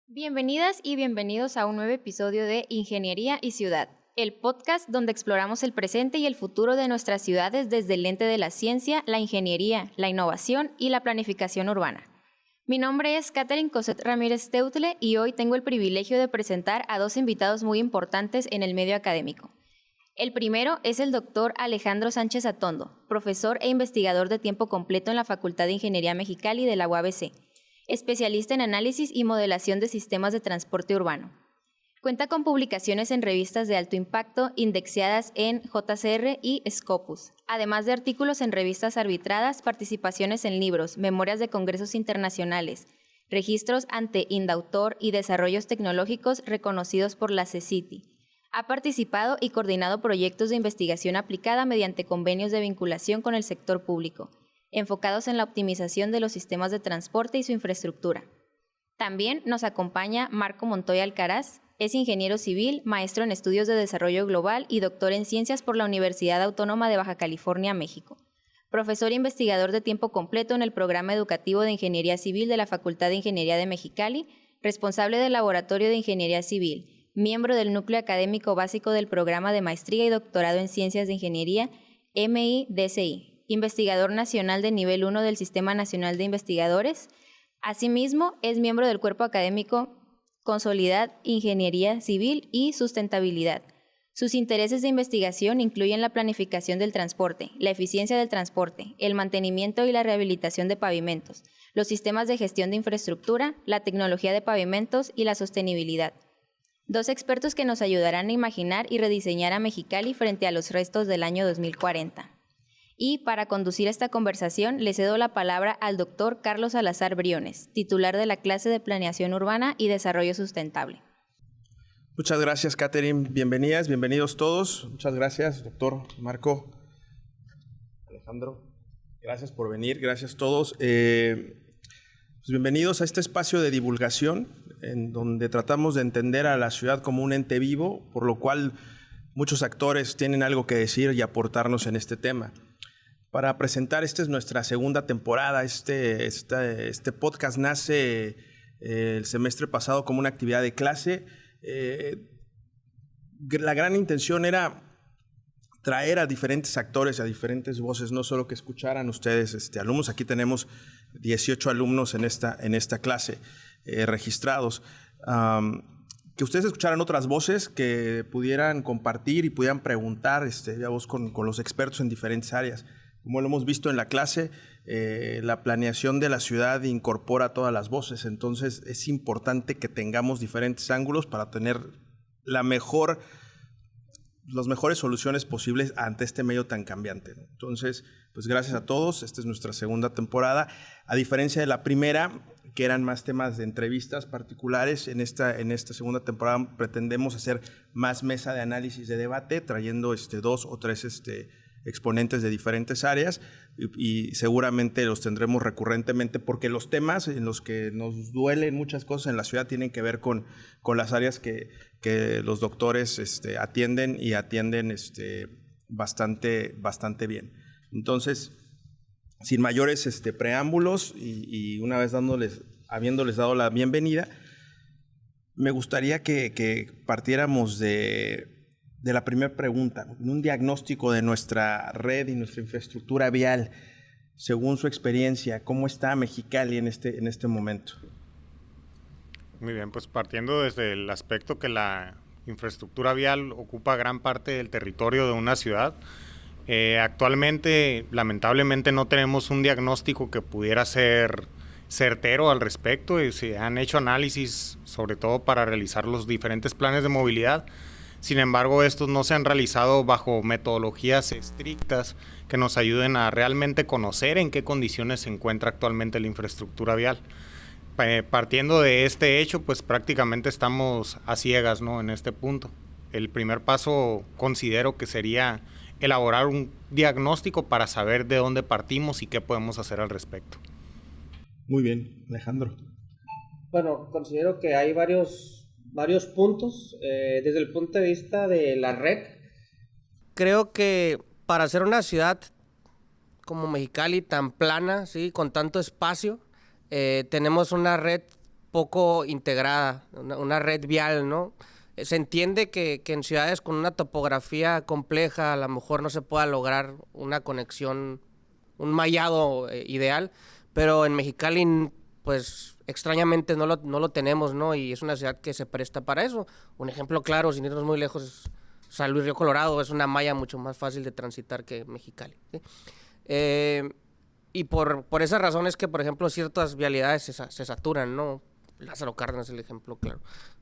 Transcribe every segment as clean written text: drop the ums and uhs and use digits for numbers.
Bienvenidas y bienvenidos a un nuevo episodio de Ingeniería y Ciudad, el podcast donde exploramos el presente y el futuro de nuestras ciudades desde el lente de la ciencia, la ingeniería, la innovación y la planificación urbana. Mi nombre es Catherine Cosette Ramírez Teutle y hoy tengo el privilegio de presentar a dos invitados muy importantes en el medio académico. El primero es el doctor Alejandro Sánchez Atondo, profesor e investigador de tiempo completo en la Facultad de Ingeniería Mexicali de la UABC, especialista en análisis y modelación de sistemas de transporte urbano. Cuenta con publicaciones en revistas de alto impacto indexadas en JCR y Scopus, además de artículos en revistas arbitradas, participaciones en libros, memorias de congresos internacionales, registros ante Indautor y desarrollos tecnológicos reconocidos por la CECITI. Ha participado y coordinado proyectos de investigación aplicada mediante convenios de vinculación con el sector público, enfocados en la optimización de los sistemas de transporte y su infraestructura. También nos acompaña Marco Montoya Alcaraz, es ingeniero civil, maestro en estudios de desarrollo global y doctor en ciencias por la Universidad Autónoma de Baja California, México. Profesor e investigador de tiempo completo en el programa educativo de Ingeniería Civil de la Facultad de Ingeniería de Mexicali, responsable del Laboratorio de Ingeniería Civil, miembro del núcleo académico básico del programa de maestría y doctorado en Ciencias de Ingeniería MIDCI, investigador nacional de nivel 1 del Sistema Nacional de Investigadores. Asimismo, es miembro del cuerpo académico Consolidad Ingeniería Civil y Sustentabilidad. Sus intereses de investigación incluyen la planificación del transporte, la eficiencia del transporte, el mantenimiento y la rehabilitación de pavimentos, los sistemas de gestión de infraestructura, la tecnología de pavimentos y la sostenibilidad. Dos expertos que nos ayudarán a imaginar y rediseñar a Mexicali frente a los restos del año 2040. Y para conducir esta conversación le cedo la palabra al doctor Carlos Salazar Briones, titular de la clase de Planeación Urbana y Desarrollo Sustentable. Muchas gracias, Catherine. Bienvenidas, bienvenidos todos. Muchas gracias, doctor Marco, Alejandro. Gracias por venir, gracias a todos. Bienvenidos a este espacio de divulgación en donde tratamos de entender a la ciudad como un ente vivo, por lo cual muchos actores tienen algo que decir y aportarnos en este tema. Para presentar, esta es nuestra segunda temporada. Este podcast nace el semestre pasado como una actividad de clase. La gran intención era traer a diferentes actores, a diferentes voces, no solo que escucharan ustedes alumnos. Aquí tenemos 18 alumnos en esta clase registrados. Que ustedes escucharan otras voces, que pudieran compartir y pudieran preguntar con los expertos en diferentes áreas. Como lo hemos visto en la clase, la planeación de la ciudad incorpora todas las voces, entonces es importante que tengamos diferentes ángulos para tener las mejores soluciones posibles ante este medio tan cambiante, ¿no? Entonces, pues gracias a todos, esta es nuestra segunda temporada. A diferencia de la primera, que eran más temas de entrevistas particulares, en esta segunda temporada pretendemos hacer más mesa de análisis de debate, trayendo dos o tres exponentes de diferentes áreas y seguramente los tendremos recurrentemente porque los temas en los que nos duelen muchas cosas en la ciudad tienen que ver con las áreas que los doctores atienden y atienden bastante bien. Entonces, sin mayores preámbulos y una vez habiéndoles dado la bienvenida, me gustaría que partiéramos de la primera pregunta, un diagnóstico de nuestra red y nuestra infraestructura vial, según su experiencia. ¿Cómo está Mexicali en este momento? Muy bien, pues partiendo desde el aspecto que la infraestructura vial ocupa gran parte del territorio de una ciudad, actualmente, lamentablemente, no tenemos un diagnóstico que pudiera ser certero al respecto. Se han hecho análisis, sobre todo para realizar los diferentes planes de movilidad. Sin embargo, estos no se han realizado bajo metodologías estrictas que nos ayuden a realmente conocer en qué condiciones se encuentra actualmente la infraestructura vial. Partiendo de este hecho, pues prácticamente estamos a ciegas, ¿no?, en este punto. El primer paso considero que sería elaborar un diagnóstico para saber de dónde partimos y qué podemos hacer al respecto. Muy bien, Alejandro. Bueno, considero que hay varios puntos desde el punto de vista de la red. Creo que para ser una ciudad como Mexicali tan plana, ¿sí?, con tanto espacio, tenemos una red poco integrada, una red vial, ¿no? Se entiende que en ciudades con una topografía compleja a lo mejor no se pueda lograr una conexión, un mallado ideal, pero en Mexicali, pues extrañamente no lo tenemos, ¿no? Y es una ciudad que se presta para eso. Un ejemplo claro, sin irnos muy lejos, es San Luis Río Colorado, es una malla mucho más fácil de transitar que Mexicali, ¿sí? Y por esa razón es que, por ejemplo, ciertas vialidades se saturan, ¿no? Lázaro Cárdenas es el ejemplo claro.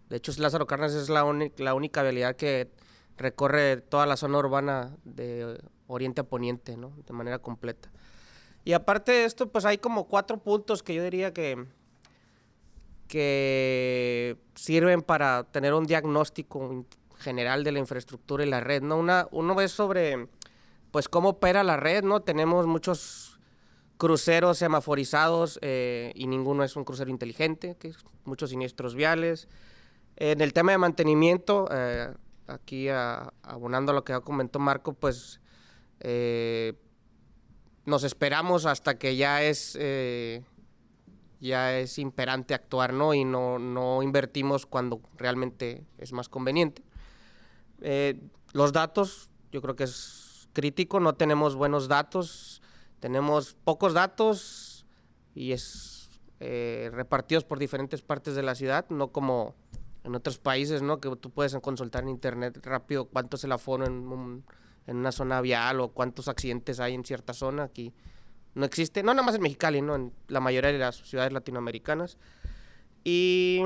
De hecho, Lázaro Cárdenas es la única vialidad que recorre toda la zona urbana de oriente a poniente, ¿no? De manera completa. Y aparte de esto, pues hay como 4 puntos que yo diría que sirven para tener un diagnóstico general de la infraestructura y la red, ¿no? Uno es sobre, pues, cómo opera la red, ¿no? Tenemos muchos cruceros semaforizados y ninguno es un crucero inteligente, muchos siniestros viales. En el tema de mantenimiento, aquí abonando a lo que ya comentó Marco, pues nos esperamos hasta que ya es imperante actuar, ¿no? Y no invertimos cuando realmente es más conveniente. Los datos, yo creo que es crítico, no tenemos buenos datos, tenemos pocos datos y repartidos por diferentes partes de la ciudad, no como en otros países, ¿no? Que tú puedes consultar en internet rápido cuánto es el aforo en una zona vial o cuántos accidentes hay en cierta zona. Aquí no existe, no nada más en Mexicali, ¿no? En la mayoría de las ciudades latinoamericanas. Y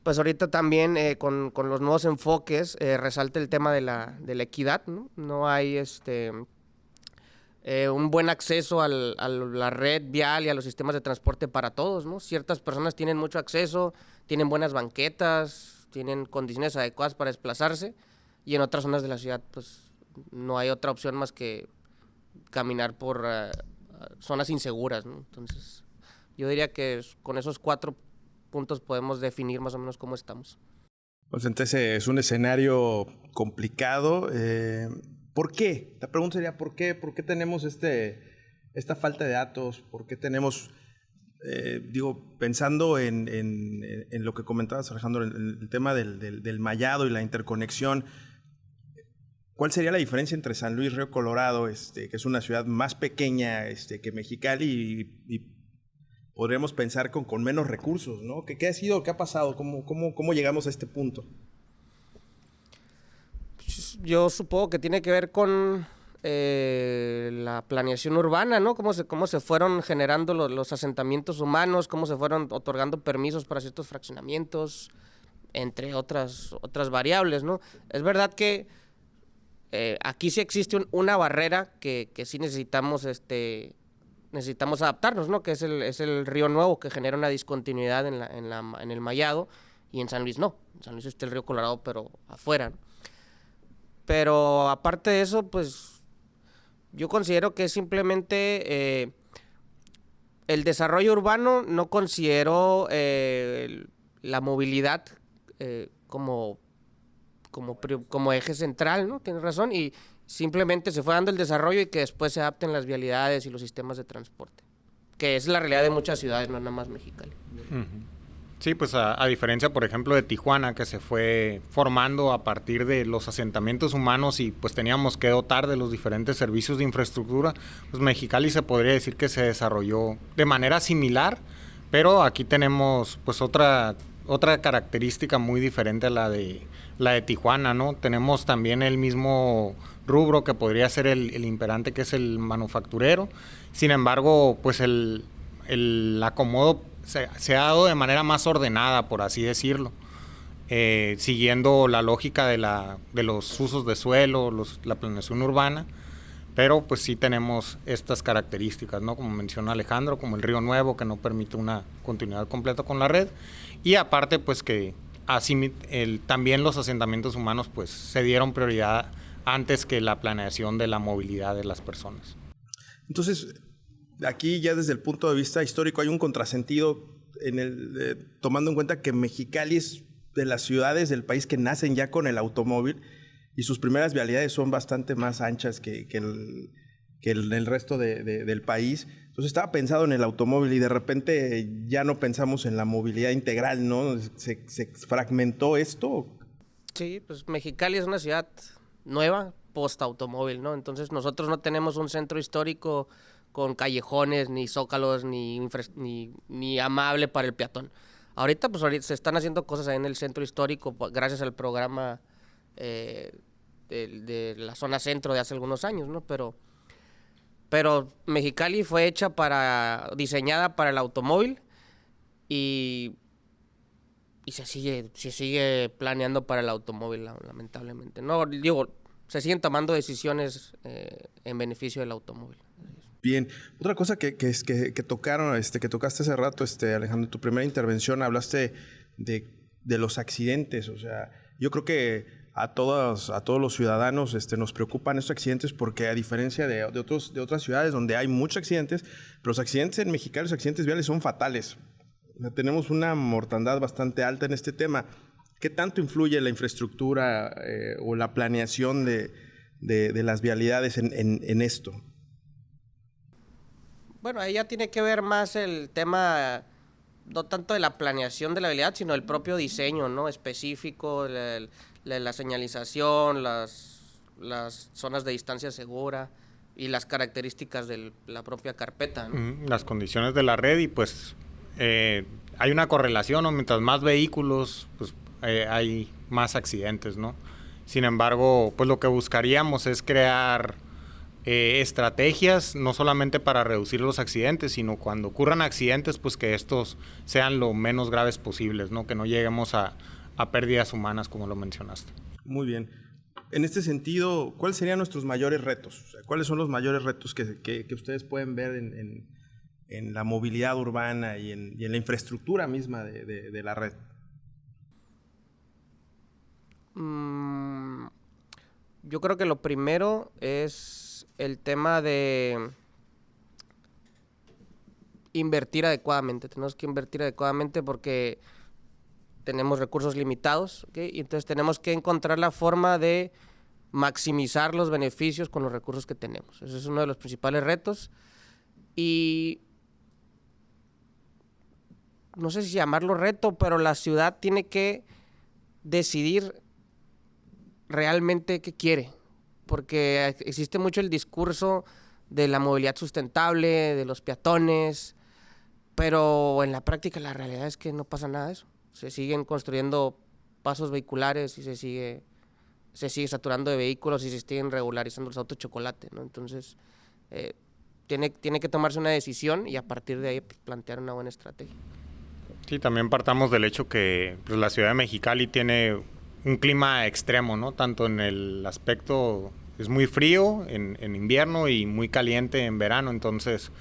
pues ahorita también con los nuevos enfoques resalta el tema de la equidad, ¿no? No hay un buen acceso a la red vial y a los sistemas de transporte para todos, ¿no? Ciertas personas tienen mucho acceso, tienen buenas banquetas, tienen condiciones adecuadas para desplazarse, y en otras zonas de la ciudad pues no hay otra opción más que caminar por zonas inseguras, ¿no? Entonces yo diría que con esos 4 puntos podemos definir más o menos cómo estamos. Pues entonces es un escenario complicado. ¿Por qué? La pregunta sería ¿por qué? ¿Por qué tenemos esta falta de datos? ¿Por qué tenemos, pensando en lo que comentabas, Alejandro, el tema del mallado y la interconexión? ¿Cuál sería la diferencia entre San Luis Río Colorado, que es una ciudad más pequeña que Mexicali, y podríamos pensar con menos recursos, ¿no? ¿Qué ha sido? ¿Qué ha pasado? ¿Cómo llegamos a este punto? Yo supongo que tiene que ver con la planeación urbana, ¿no? Cómo se fueron generando los asentamientos humanos, cómo se fueron otorgando permisos para ciertos fraccionamientos, entre otras variables, ¿no? Es verdad que aquí sí existe una barrera que sí necesitamos adaptarnos, ¿no? Que es el Río Nuevo, que genera una discontinuidad en el mallado, y en San Luis no. En San Luis está el Río Colorado, pero afuera, ¿no? Pero aparte de eso, pues yo considero que simplemente el desarrollo urbano no consideró la movilidad como eje central, ¿no? Tienes razón, y simplemente se fue dando el desarrollo y que después se adapten las vialidades y los sistemas de transporte, que es la realidad de muchas ciudades, no nada más Mexicali. Uh-huh. Sí, pues a diferencia, por ejemplo, de Tijuana, que se fue formando a partir de los asentamientos humanos y pues teníamos que dotar de los diferentes servicios de infraestructura, pues Mexicali se podría decir que se desarrolló de manera similar, pero aquí tenemos pues otra característica muy diferente a la de Tijuana, ¿no? Tenemos también el mismo rubro que podría ser el imperante, que es el manufacturero. Sin embargo, pues el acomodo se ha dado de manera más ordenada, por así decirlo, siguiendo la lógica de los usos de suelo, la planeación urbana, pero pues sí tenemos estas características, ¿no? Como menciona Alejandro, como el Río Nuevo, que no permite una continuidad completa con la red, y aparte pues que así también los asentamientos humanos pues se dieron prioridad antes que la planeación de la movilidad de las personas. Entonces, aquí ya desde el punto de vista histórico hay un contrasentido tomando en cuenta que Mexicali es de las ciudades del país que nacen ya con el automóvil y sus primeras vialidades son bastante más anchas que el resto del país. Entonces estaba pensado en el automóvil y de repente ya no pensamos en la movilidad integral, ¿no? ¿Se fragmentó esto? Sí, pues Mexicali es una ciudad nueva, post-automóvil, ¿no? Entonces nosotros no tenemos un centro histórico con callejones, ni zócalos, ni amable para el peatón. Ahorita se están haciendo cosas ahí en el centro histórico gracias al programa de la zona centro de hace algunos años, ¿no? Pero Mexicali fue diseñada para el automóvil y se sigue planeando para el automóvil, lamentablemente. No, digo, se siguen tomando decisiones en beneficio del automóvil. Bien. Otra cosa que tocaron, que tocaste hace rato, Alejandro, en tu primera intervención hablaste de los accidentes. O sea, yo creo que a todos los ciudadanos nos preocupan estos accidentes porque a diferencia de otras ciudades donde hay muchos accidentes, pero los accidentes en Mexicali, los accidentes viales son fatales. Tenemos una mortandad bastante alta en este tema. ¿Qué tanto influye la infraestructura o la planeación de las vialidades en esto? Bueno, ahí ya tiene que ver más el tema, no tanto de la planeación de la vialidad, sino el propio diseño, ¿no? Específico, la señalización, las zonas de distancia segura y las características de la propia carpeta, ¿no? Las condiciones de la red y pues hay una correlación, ¿no? Mientras más vehículos, pues hay más accidentes, ¿no? Sin embargo, pues lo que buscaríamos es crear estrategias, no solamente para reducir los accidentes, sino cuando ocurran accidentes, pues que estos sean lo menos graves posibles, ¿no? Que no lleguemos a pérdidas humanas, como lo mencionaste. Muy bien. En este sentido, ¿cuáles serían nuestros mayores retos? O sea, ¿cuáles son los mayores retos que ustedes pueden ver en la movilidad urbana y en la infraestructura misma de la red? Yo creo que lo primero es el tema de invertir adecuadamente. Tenemos que invertir adecuadamente porque tenemos recursos limitados, ¿okay? Y entonces tenemos que encontrar la forma de maximizar los beneficios con los recursos que tenemos. Ese es uno de los principales retos. Y no sé si llamarlo reto, pero la ciudad tiene que decidir realmente qué quiere, porque existe mucho el discurso de la movilidad sustentable, de los peatones, pero en la práctica la realidad es que no pasa nada de eso. Se siguen construyendo pasos vehiculares y se sigue saturando de vehículos y se siguen regularizando los autos chocolate, ¿no? Entonces, tiene que tomarse una decisión y a partir de ahí pues, plantear una buena estrategia. Sí, también partamos del hecho que pues, la ciudad de Mexicali tiene un clima extremo, ¿no? Tanto en el aspecto, es muy frío en invierno y muy caliente en verano. Entonces,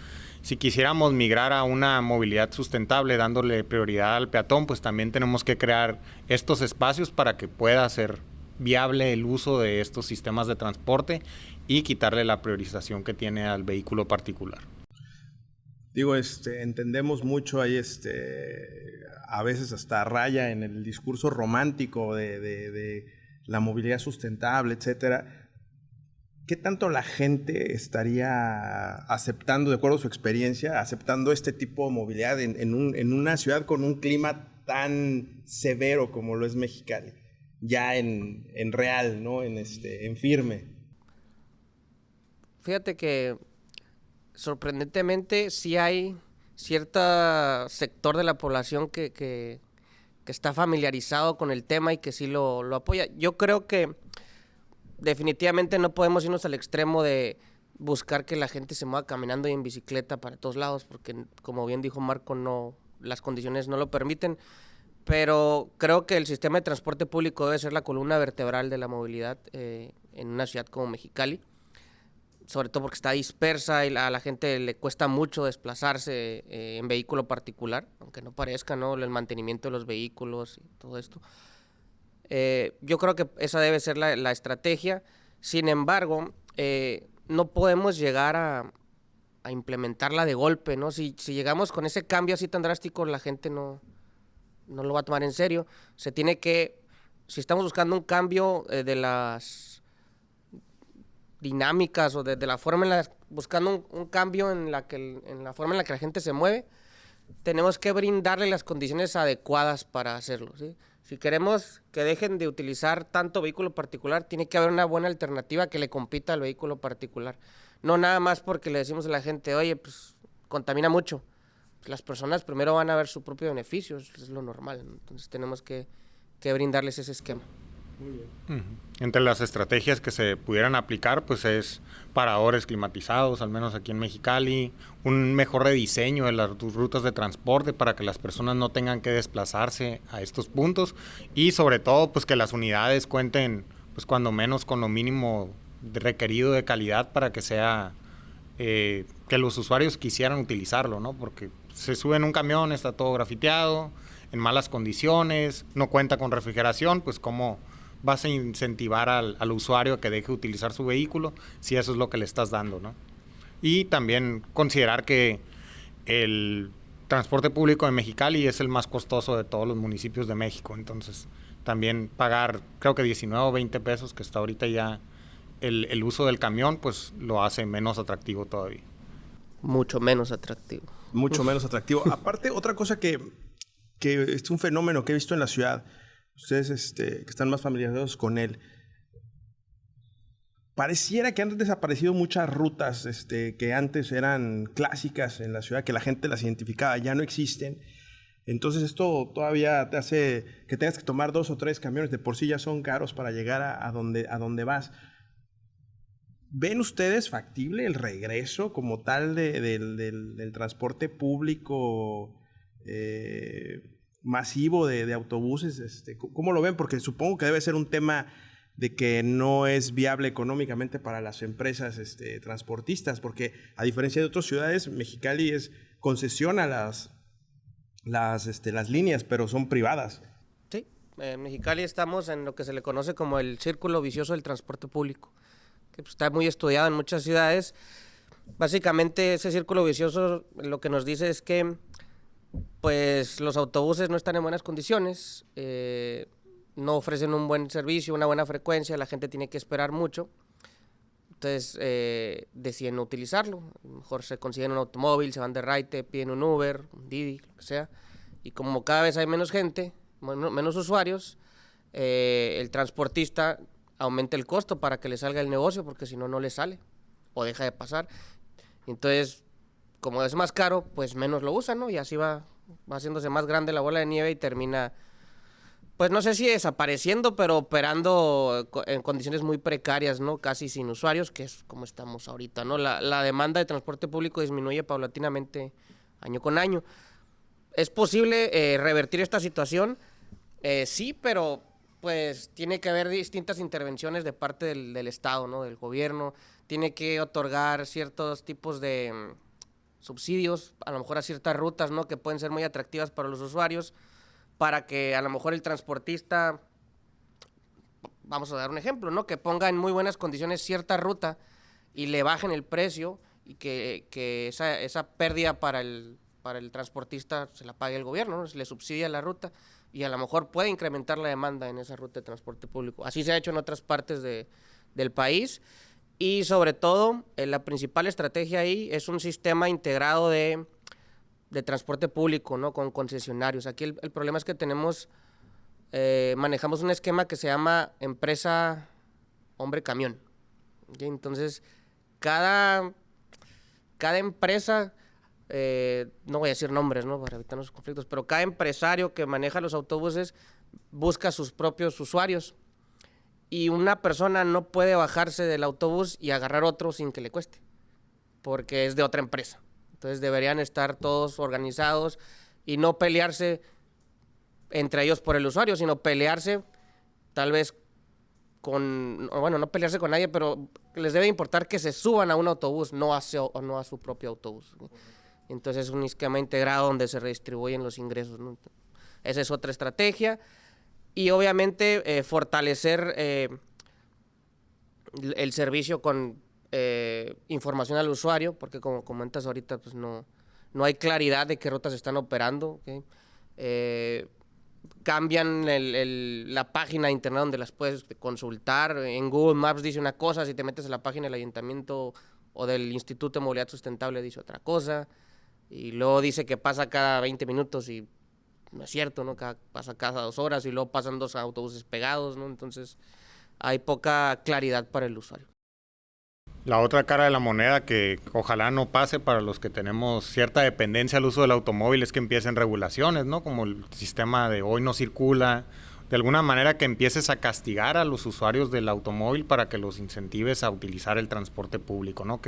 si quisiéramos migrar a una movilidad sustentable, dándole prioridad al peatón, pues también tenemos que crear estos espacios para que pueda ser viable el uso de estos sistemas de transporte y quitarle la priorización que tiene al vehículo particular. Digo, entendemos mucho ahí, a veces hasta raya en el discurso romántico de la movilidad sustentable, etcétera. ¿Qué tanto la gente estaría aceptando, de acuerdo a su experiencia, aceptando este tipo de movilidad en una ciudad con un clima tan severo como lo es Mexicali? Ya en real, ¿no? En firme. Fíjate que sorprendentemente sí hay cierto sector de la población que está familiarizado con el tema y que sí lo apoya. Yo creo que definitivamente no podemos irnos al extremo de buscar que la gente se mueva caminando y en bicicleta para todos lados, porque como bien dijo Marco, no, las condiciones no lo permiten. Pero creo que el sistema de transporte público debe ser la columna vertebral de la movilidad en una ciudad como Mexicali, sobre todo porque está dispersa y a la gente le cuesta mucho desplazarse en vehículo particular, aunque no parezca, ¿no? El mantenimiento de los vehículos y todo esto. Yo creo que esa debe ser la estrategia. Sin embargo, no podemos llegar a implementarla de golpe, ¿no? Si llegamos con ese cambio así tan drástico, la gente no lo va a tomar en serio. Se tiene que, si estamos buscando un cambio de dinámicas o de la forma buscando un cambio en la forma en la que la gente se mueve, tenemos que brindarle las condiciones adecuadas para hacerlo, ¿sí? Si queremos que dejen de utilizar tanto vehículo particular, tiene que haber una buena alternativa que le compita al vehículo particular. No nada más porque le decimos a la gente, oye, pues contamina mucho. Pues las personas primero van a ver su propio beneficio, eso es lo normal, ¿no? Entonces tenemos que brindarles ese esquema. Muy bien. Entre las estrategias que se pudieran aplicar, pues es paradores climatizados, al menos aquí en Mexicali, un mejor rediseño de las rutas de transporte para que las personas no tengan que desplazarse a estos puntos y sobre todo pues que las unidades cuenten pues cuando menos con lo mínimo requerido de calidad para que sea que los usuarios quisieran utilizarlo, ¿no? Porque se sube en un camión, está todo grafiteado, en malas condiciones, no cuenta con refrigeración, pues cómo vas a incentivar al usuario a que deje de utilizar su vehículo si eso es lo que le estás dando, ¿no? Y también considerar que el transporte público de Mexicali es el más costoso de todos los municipios de México, entonces también pagar creo que 19 o 20 pesos que está ahorita ya el uso del camión, pues lo hace menos atractivo todavía. Mucho menos atractivo. Mucho menos atractivo. Aparte, otra cosa que es un fenómeno que he visto en la ciudad, ustedes que están más familiarizados con él, pareciera que han desaparecido muchas rutas que antes eran clásicas en la ciudad, que la gente las identificaba, ya no existen. Entonces esto todavía te hace que tengas que tomar 2 o 3 camiones, de por sí ya son caros para llegar a donde vas. ¿Ven ustedes factible el regreso como tal del transporte público masivo de autobuses? ¿Cómo lo ven? Porque supongo que debe ser un tema de que no es viable económicamente para las empresas transportistas, porque a diferencia de otras ciudades, Mexicali concesiona las líneas, pero son privadas. Sí, en Mexicali estamos en lo que se le conoce como el círculo vicioso del transporte público, que pues, está muy estudiado en muchas ciudades. Básicamente ese círculo vicioso lo que nos dice es que pues los autobuses no están en buenas condiciones, no ofrecen un buen servicio, una buena frecuencia, la gente tiene que esperar mucho, entonces deciden no utilizarlo. A lo mejor se consiguen un automóvil, se van de raite, piden un Uber, un Didi, lo que sea, y como cada vez hay menos gente, menos usuarios, el transportista aumenta el costo para que le salga el negocio, porque si no, no le sale o deja de pasar. Entonces, como es más caro, pues menos lo usan, ¿no? Y así va haciéndose más grande la bola de nieve y termina, pues no sé si desapareciendo, pero operando en condiciones muy precarias, ¿no? Casi sin usuarios, que es como estamos ahorita, ¿no? La demanda de transporte público disminuye paulatinamente año con año. ¿Es posible revertir esta situación? Sí, pero pues tiene que haber distintas intervenciones de parte del Estado, ¿no? Del gobierno. Tiene que otorgar ciertos tipos de subsidios, a lo mejor a ciertas rutas, ¿no? Que pueden ser muy atractivas para los usuarios, para que a lo mejor el transportista, vamos a dar un ejemplo, ¿no? Que ponga en muy buenas condiciones cierta ruta y le bajen el precio y que esa pérdida para el transportista se la pague el gobierno, ¿no? Se le subsidia la ruta y a lo mejor puede incrementar la demanda en esa ruta de transporte público. Así se ha hecho en otras partes del país. Y sobre todo, la principal estrategia ahí es un sistema integrado de transporte público, ¿no? Con concesionarios. Aquí el problema es que manejamos un esquema que se llama empresa hombre-camión. ¿Okay? Entonces, cada empresa, no voy a decir nombres, ¿no? Para evitar los conflictos, pero cada empresario que maneja los autobuses busca sus propios usuarios. Y una persona no puede bajarse del autobús y agarrar otro sin que le cueste, porque es de otra empresa. Entonces deberían estar todos organizados y no pelearse entre ellos por el usuario, sino pelearse tal vez no pelearse con nadie, pero les debe importar que se suban a un autobús, no a su propio autobús. Entonces es un esquema integrado donde se redistribuyen los ingresos, ¿no? Esa es otra estrategia. Y obviamente fortalecer el servicio con información al usuario, porque como comentas ahorita, pues no hay claridad de qué rutas están operando, ¿okay? cambian la página de internet donde las puedes consultar. En Google Maps dice una cosa, si te metes a la página del ayuntamiento o del Instituto de Movilidad Sustentable dice otra cosa. Y luego dice que pasa cada 20 minutos y no es cierto, ¿no? Pasa cada 2 horas y luego pasan 2 autobuses pegados, ¿no? Entonces hay poca claridad para el usuario. La otra cara de la moneda que ojalá no pase para los que tenemos cierta dependencia al uso del automóvil es que empiecen regulaciones, ¿no? Como el sistema de hoy no circula, de alguna manera que empieces a castigar a los usuarios del automóvil para que los incentives a utilizar el transporte público, ¿no?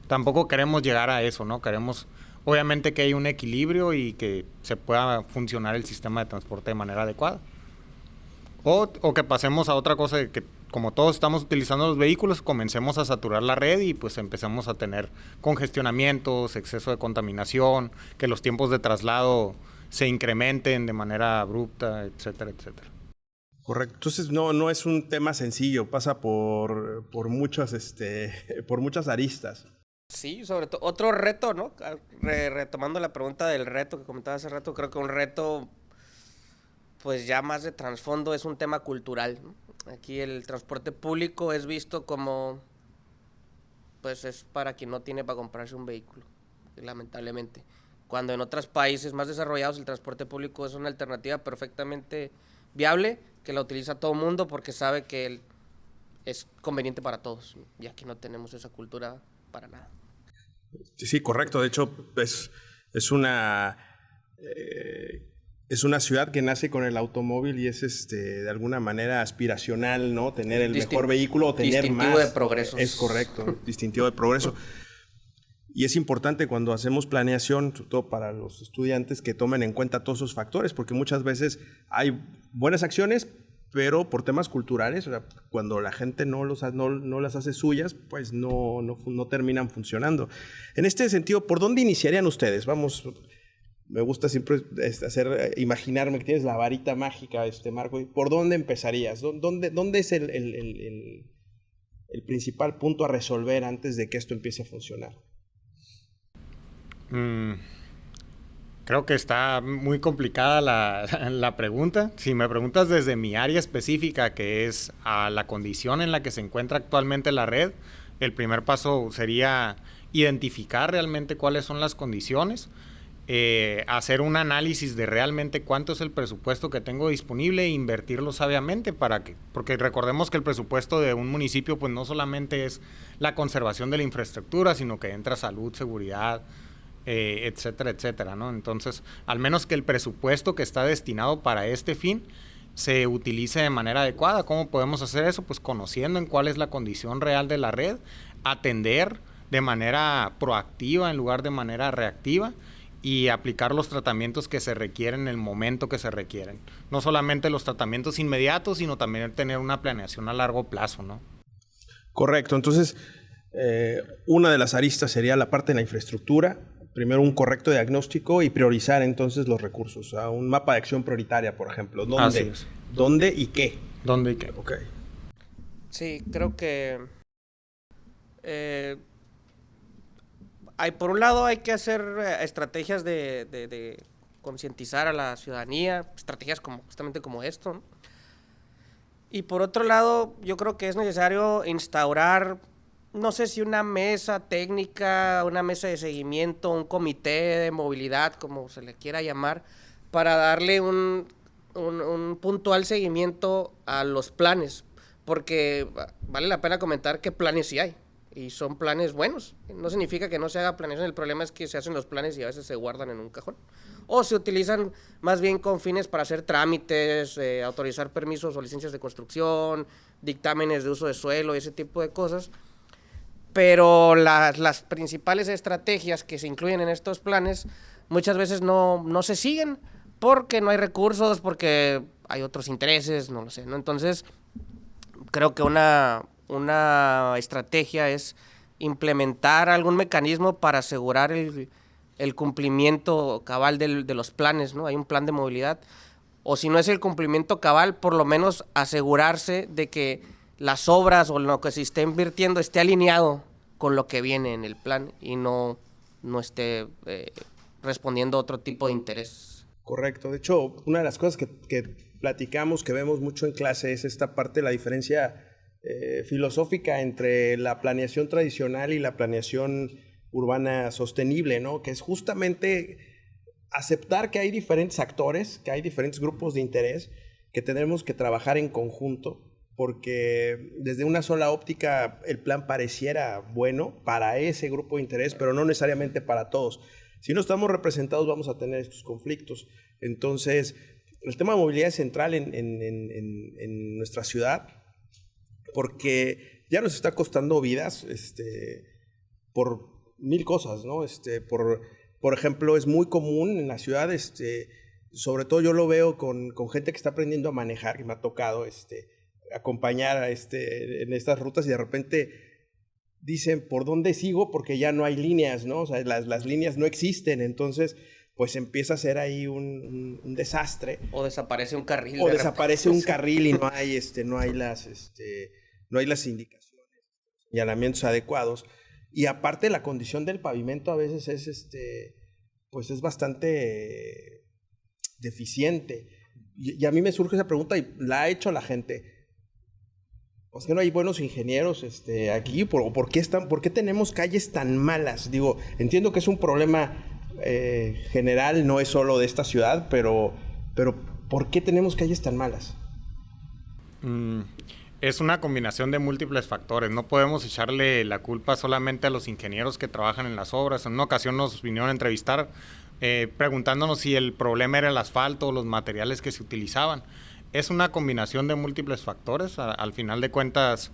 Tampoco queremos llegar a eso, ¿no? Queremos obviamente que haya un equilibrio y que se pueda funcionar el sistema de transporte de manera adecuada. O que pasemos a otra cosa de que como todos estamos utilizando los vehículos, comencemos a saturar la red y pues empezamos a tener congestionamientos, exceso de contaminación, que los tiempos de traslado se incrementen de manera abrupta, etcétera, etcétera. Correcto. Entonces no es un tema sencillo, pasa por muchas aristas. Sí, sobre todo otro reto, ¿no? Retomando la pregunta del reto que comentaba hace rato, creo que un reto pues ya más de trasfondo es un tema cultural, ¿no? Aquí el transporte público es visto como, pues es para quien no tiene para comprarse un vehículo, lamentablemente. Cuando en otros países más desarrollados el transporte público es una alternativa perfectamente viable, que la utiliza todo el mundo porque sabe que es conveniente para todos. Y aquí no tenemos esa cultura para nada. Sí, correcto. De hecho, es una ciudad que nace con el automóvil y es de alguna manera aspiracional, ¿no? Tener el mejor vehículo o tener más. Distintivo de progreso. Es correcto, distintivo de progreso. Y es importante cuando hacemos planeación, sobre todo para los estudiantes, que tomen en cuenta todos esos factores, porque muchas veces hay buenas acciones, pero por temas culturales, o sea, cuando la gente no las hace suyas, pues no terminan funcionando. En este sentido, ¿por dónde iniciarían ustedes? Me gusta siempre imaginarme que tienes la varita mágica, Marco. ¿Por dónde empezarías? ¿Dónde es el principal punto a resolver antes de que esto empiece a funcionar? Creo que está muy complicada la pregunta. Si me preguntas desde mi área específica, que es a la condición en la que se encuentra actualmente la red, el primer paso sería identificar realmente cuáles son las condiciones, hacer un análisis de realmente cuánto es el presupuesto que tengo disponible e invertirlo sabiamente porque recordemos que el presupuesto de un municipio pues no solamente es la conservación de la infraestructura, sino que entra salud, seguridad, etcétera, etcétera, ¿no? Entonces, al menos que el presupuesto que está destinado para este fin se utilice de manera adecuada. ¿Cómo podemos hacer eso? Pues conociendo en cuál es la condición real de la red, atender de manera proactiva en lugar de manera reactiva y aplicar los tratamientos que se requieren en el momento que se requieren. No solamente los tratamientos inmediatos, sino también tener una planeación a largo plazo, ¿no? Correcto. Entonces, una de las aristas sería la parte de la infraestructura. Primero, un correcto diagnóstico y priorizar entonces los recursos. O sea, un mapa de acción prioritaria, por ejemplo. ¿Dónde y qué? ¿Dónde y qué? Ok. Sí, creo que por un lado hay que hacer estrategias de concientizar a la ciudadanía, estrategias justamente como esto, ¿no? Y por otro lado, yo creo que es necesario instaurar, no sé si una mesa técnica, una mesa de seguimiento, un comité de movilidad, como se le quiera llamar, para darle un puntual seguimiento a los planes, porque vale la pena comentar qué planes sí hay, y son planes buenos. No significa que no se haga planeación, el problema es que se hacen los planes y a veces se guardan en un cajón, o se utilizan más bien con fines para hacer trámites, autorizar permisos o licencias de construcción, dictámenes de uso de suelo y ese tipo de cosas. Pero las principales estrategias que se incluyen en estos planes muchas veces no se siguen porque no hay recursos, porque hay otros intereses, no lo sé, ¿no? Entonces, creo que una estrategia es implementar algún mecanismo para asegurar el cumplimiento cabal de los planes, ¿no? Hay un plan de movilidad, o si no es el cumplimiento cabal, por lo menos asegurarse de que las obras o lo que se esté invirtiendo esté alineado con lo que viene en el plan y no esté respondiendo a otro tipo de interés. Correcto. De hecho, una de las cosas que platicamos, que vemos mucho en clase, es esta parte de la diferencia filosófica entre la planeación tradicional y la planeación urbana sostenible, ¿no? Que es justamente aceptar que hay diferentes actores, que hay diferentes grupos de interés, que tenemos que trabajar en conjunto, porque desde una sola óptica el plan pareciera bueno para ese grupo de interés, pero no necesariamente para todos. Si no estamos representados vamos a tener estos conflictos. Entonces, el tema de movilidad es central en nuestra ciudad, porque ya nos está costando vidas por mil cosas, ¿no? Por ejemplo, es muy común en la ciudad, sobre todo yo lo veo con gente que está aprendiendo a manejar, que me ha tocado acompañar en estas rutas, y de repente dicen, ¿por dónde sigo? Porque ya no hay líneas, ¿no? O sea, las líneas no existen, entonces pues empieza a ser ahí un desastre. O desaparece un carril. O desaparece un carril y no hay las indicaciones, señalamientos adecuados. Y aparte la condición del pavimento a veces pues es bastante deficiente. Y a mí me surge esa pregunta y la ha hecho la gente. ¿Es que no hay buenos ingenieros aquí? ¿Por qué tenemos calles tan malas? Digo, entiendo que es un problema general, no es solo de esta ciudad, pero ¿por qué tenemos calles tan malas? Es una combinación de múltiples factores. No podemos echarle la culpa solamente a los ingenieros que trabajan en las obras. En una ocasión nos vinieron a entrevistar preguntándonos si el problema era el asfalto o los materiales que se utilizaban. Es una combinación de múltiples factores. Al final de cuentas,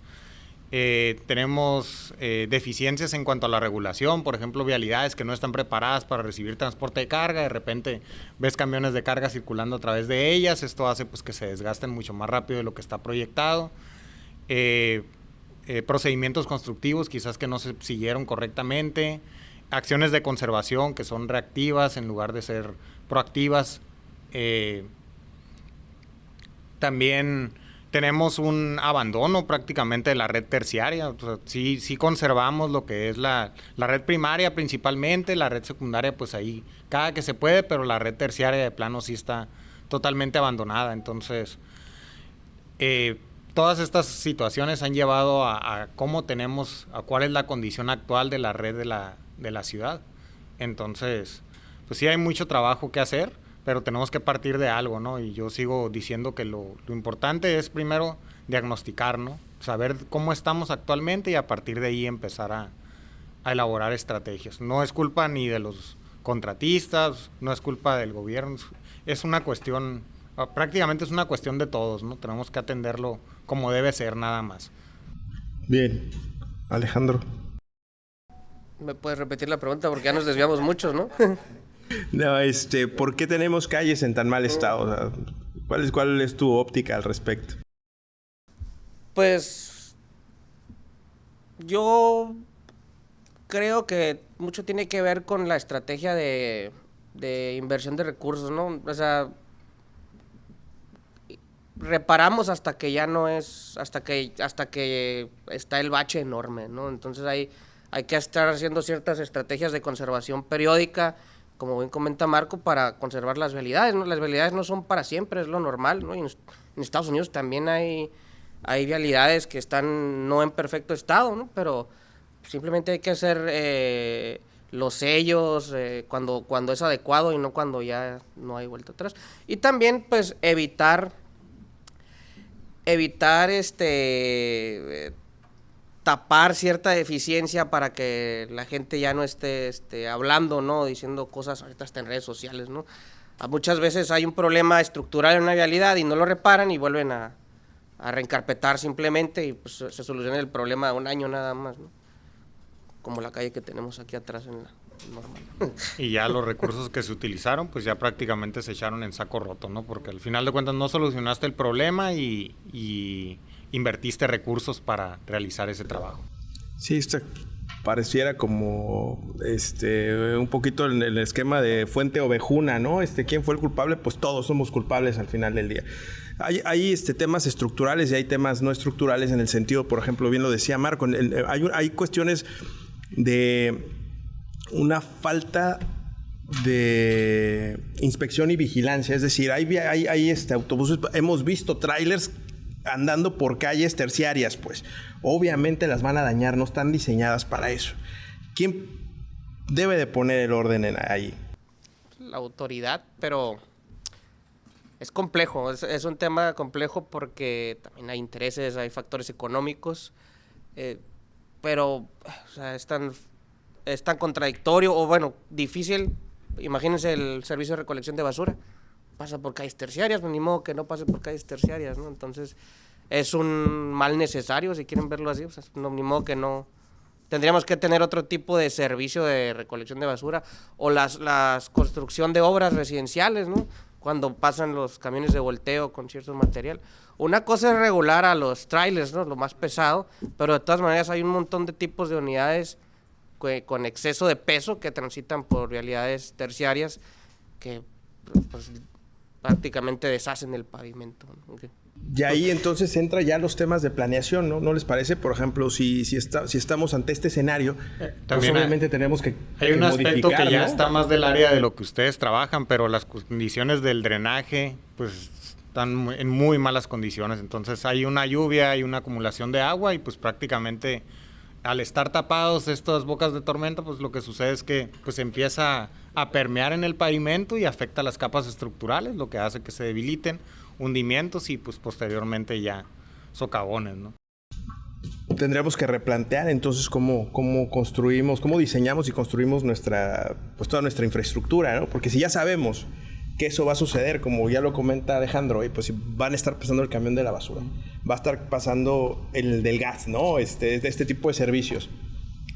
tenemos deficiencias en cuanto a la regulación. Por ejemplo, vialidades que no están preparadas para recibir transporte de carga. De repente ves camiones de carga circulando a través de ellas. Esto hace pues, que se desgasten mucho más rápido de lo que está proyectado. Procedimientos constructivos quizás que no se siguieron correctamente. Acciones de conservación que son reactivas en lugar de ser proactivas. También tenemos un abandono prácticamente de la red terciaria. O sea, sí conservamos lo que es la red primaria principalmente, la red secundaria pues ahí cada que se puede, pero la red terciaria de plano sí está totalmente abandonada. Entonces, todas estas situaciones han llevado a cuál es la condición actual de la red de la ciudad. Entonces, pues sí hay mucho trabajo que hacer, pero tenemos que partir de algo, ¿no? Y yo sigo diciendo que lo importante es primero diagnosticar, ¿no? Saber cómo estamos actualmente y a partir de ahí empezar a elaborar estrategias. No es culpa ni de los contratistas, no es culpa del gobierno, es una cuestión, prácticamente es una cuestión de todos, ¿no? Tenemos que atenderlo como debe ser, nada más. Bien. Alejandro. ¿Me puedes repetir la pregunta? Porque ya nos desviamos mucho, ¿no? No, ¿por qué tenemos calles en tan mal estado? O sea, ¿cuál es tu óptica al respecto? Pues yo creo que mucho tiene que ver con la estrategia de inversión de recursos, ¿no? O sea, reparamos hasta que ya no es, hasta que está el bache enorme, ¿no? Entonces hay que estar haciendo ciertas estrategias de conservación periódica, como bien comenta Marco, para conservar las vialidades, ¿no? Las vialidades no son para siempre, es lo normal, ¿no? Y en Estados Unidos también hay vialidades que están no en perfecto estado, ¿no? Pero simplemente hay que hacer los sellos cuando es adecuado y no cuando ya no hay vuelta atrás. Y también, pues, evitar tapar cierta deficiencia para que la gente ya no esté hablando, ¿no? Diciendo cosas ahorita hasta en redes sociales, ¿no? Muchas veces hay un problema estructural en una vialidad y no lo reparan y vuelven a reencarpetar simplemente y pues se soluciona el problema de un año nada más, ¿no? Como la calle que tenemos aquí atrás en la normal. Y ya los recursos que se utilizaron pues ya prácticamente se echaron en saco roto, ¿no? Porque al final de cuentas no solucionaste el problema y invertiste recursos para realizar ese trabajo. Sí, pareciera como un poquito en el esquema de fuente ovejuna, ¿no? ¿Quién fue el culpable? Pues todos somos culpables al final del día. Hay temas estructurales y hay temas no estructurales en el sentido, por ejemplo, bien lo decía Marco, hay cuestiones de una falta de inspección y vigilancia. Es decir, hay autobuses, hemos visto trailers andando por calles terciarias, pues. Obviamente las van a dañar, no están diseñadas para eso. ¿Quién debe de poner el orden ahí? La autoridad, pero es complejo, es un tema complejo porque también hay intereses, hay factores económicos, pero o sea, es tan contradictorio o bueno, difícil. Imagínense el servicio de recolección de basura, pasa por calles terciarias, ni modo que no pase por calles terciarias, ¿no? Entonces es un mal necesario, si quieren verlo así, o sea, no, ni modo que no. Tendríamos que tener otro tipo de servicio de recolección de basura o las construcción de obras residenciales, ¿no? Cuando pasan los camiones de volteo con cierto material. Una cosa es regular a los trailers, ¿no? Lo más pesado, pero de todas maneras hay un montón de tipos de unidades con exceso de peso que transitan por vialidades terciarias que pues, prácticamente deshacen el pavimento, ¿no? Okay. Y ahí entonces entra ya los temas de planeación, ¿no? ¿No les parece? Por ejemplo, si estamos ante este escenario, pues obviamente tenemos que hay un aspecto que ya, ¿no?, está más del área de lo que ustedes trabajan, pero las condiciones del drenaje, pues están en muy malas condiciones. Entonces hay una lluvia, hay una acumulación de agua y pues prácticamente al estar tapados estas bocas de tormenta, pues lo que sucede es que pues empieza a permear en el pavimento y afecta las capas estructurales, lo que hace que se debiliten, hundimientos y pues posteriormente ya socavones, ¿no? Tendríamos que replantear entonces cómo construimos, cómo diseñamos y construimos toda nuestra infraestructura, ¿no? Porque si ya sabemos que eso va a suceder, como ya lo comenta Alejandro, y pues si van a estar pasando el camión de la basura, va a estar pasando el del gas, ¿no? Este tipo de servicios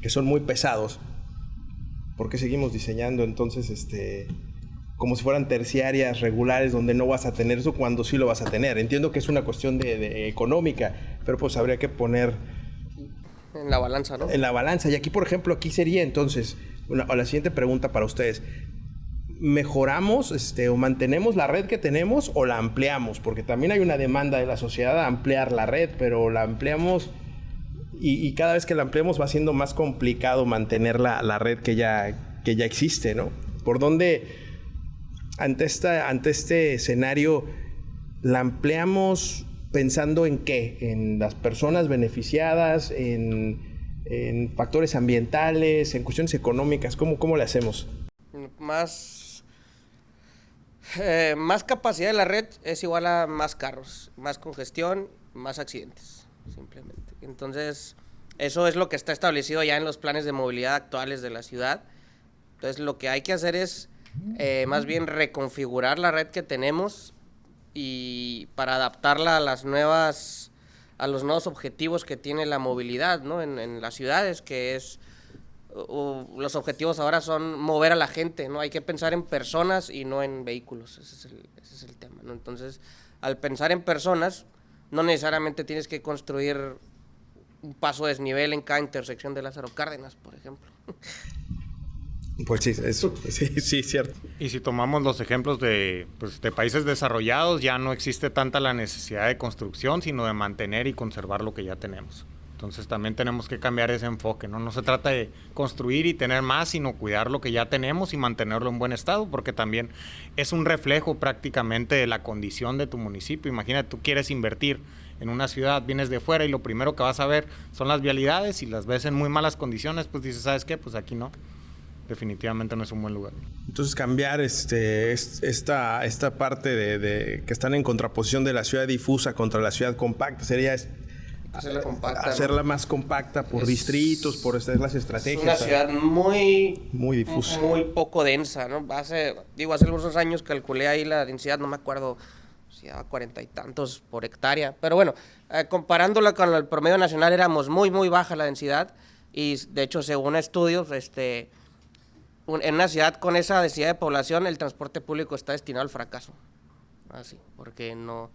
que son muy pesados. ¿Por qué seguimos diseñando entonces como si fueran terciarias regulares donde no vas a tener eso cuando sí lo vas a tener? Entiendo que es una cuestión de económica, pero pues habría que poner en la balanza, ¿no? En la balanza. Y aquí, por ejemplo, aquí sería entonces la siguiente pregunta para ustedes. ¿Mejoramos o mantenemos la red que tenemos o la ampliamos? Porque también hay una demanda de la sociedad a ampliar la red, pero la ampliamos y cada vez que la ampliamos va siendo más complicado mantener la red que ya existe, ¿no? ¿Por dónde, ante este escenario, la ampliamos pensando en qué? ¿En las personas beneficiadas? ¿En factores ambientales? ¿En cuestiones económicas? ¿Cómo le hacemos? Más capacidad de la red es igual a más carros, más congestión, más accidentes, simplemente. Entonces, eso es lo que está establecido ya en los planes de movilidad actuales de la ciudad. Entonces, lo que hay que hacer es más bien reconfigurar la red que tenemos y para adaptarla a los nuevos objetivos que tiene la movilidad, ¿no? en las ciudades, que es... los objetivos ahora son mover a la gente, ¿no? Hay que pensar en personas y no en vehículos, ese es el tema, ¿no? Entonces, al pensar en personas, no necesariamente tienes que construir un paso de desnivel en cada intersección de Lázaro Cárdenas, por ejemplo. Pues sí, eso, sí, cierto. Y si tomamos los ejemplos de países desarrollados, ya no existe tanta la necesidad de construcción, sino de mantener y conservar lo que ya tenemos. Entonces también tenemos que cambiar ese enfoque, ¿no? No se trata de construir y tener más, sino cuidar lo que ya tenemos y mantenerlo en buen estado, porque también es un reflejo prácticamente de la condición de tu municipio. Imagínate, tú quieres invertir en una ciudad, vienes de fuera y lo primero que vas a ver son las vialidades y las ves en muy malas condiciones, pues dices, ¿sabes qué? Pues aquí no. Definitivamente no es un buen lugar. Entonces cambiar esta parte de que están en contraposición de la ciudad difusa contra la ciudad compacta sería hacerla más compacta por distritos, por las estrategias. Es una ciudad muy difusa, muy poco densa, ¿no? Hace algunos años calculé ahí la densidad, no me acuerdo si daba 40 y tantos por hectárea, pero bueno, comparándola con el promedio nacional éramos muy baja la densidad y de hecho según estudios en una ciudad con esa densidad de población, el transporte público está destinado al fracaso. Así, porque no...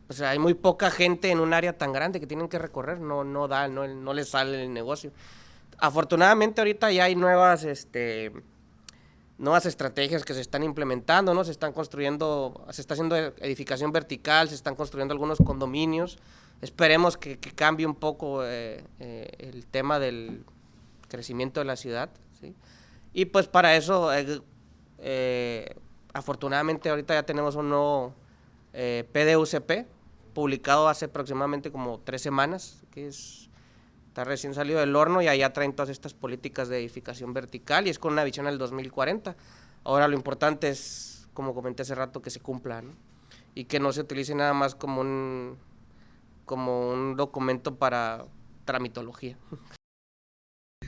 O sea, hay muy poca gente en un área tan grande que tienen que recorrer, no les sale el negocio. Afortunadamente ahorita ya hay nuevas estrategias que se están implementando, ¿no? Se está haciendo edificación vertical, se están construyendo algunos condominios. Esperemos que cambie un poco el tema del crecimiento de la ciudad, ¿sí? Y pues para eso Afortunadamente ahorita ya tenemos un nuevo PDUCP publicado hace aproximadamente como 3 semanas, que está recién salido del horno y allá traen todas estas políticas de edificación vertical y es con una visión al 2040. Ahora lo importante es, como comenté hace rato, que se cumpla, ¿no? Y que no se utilice nada más como un documento para tramitología.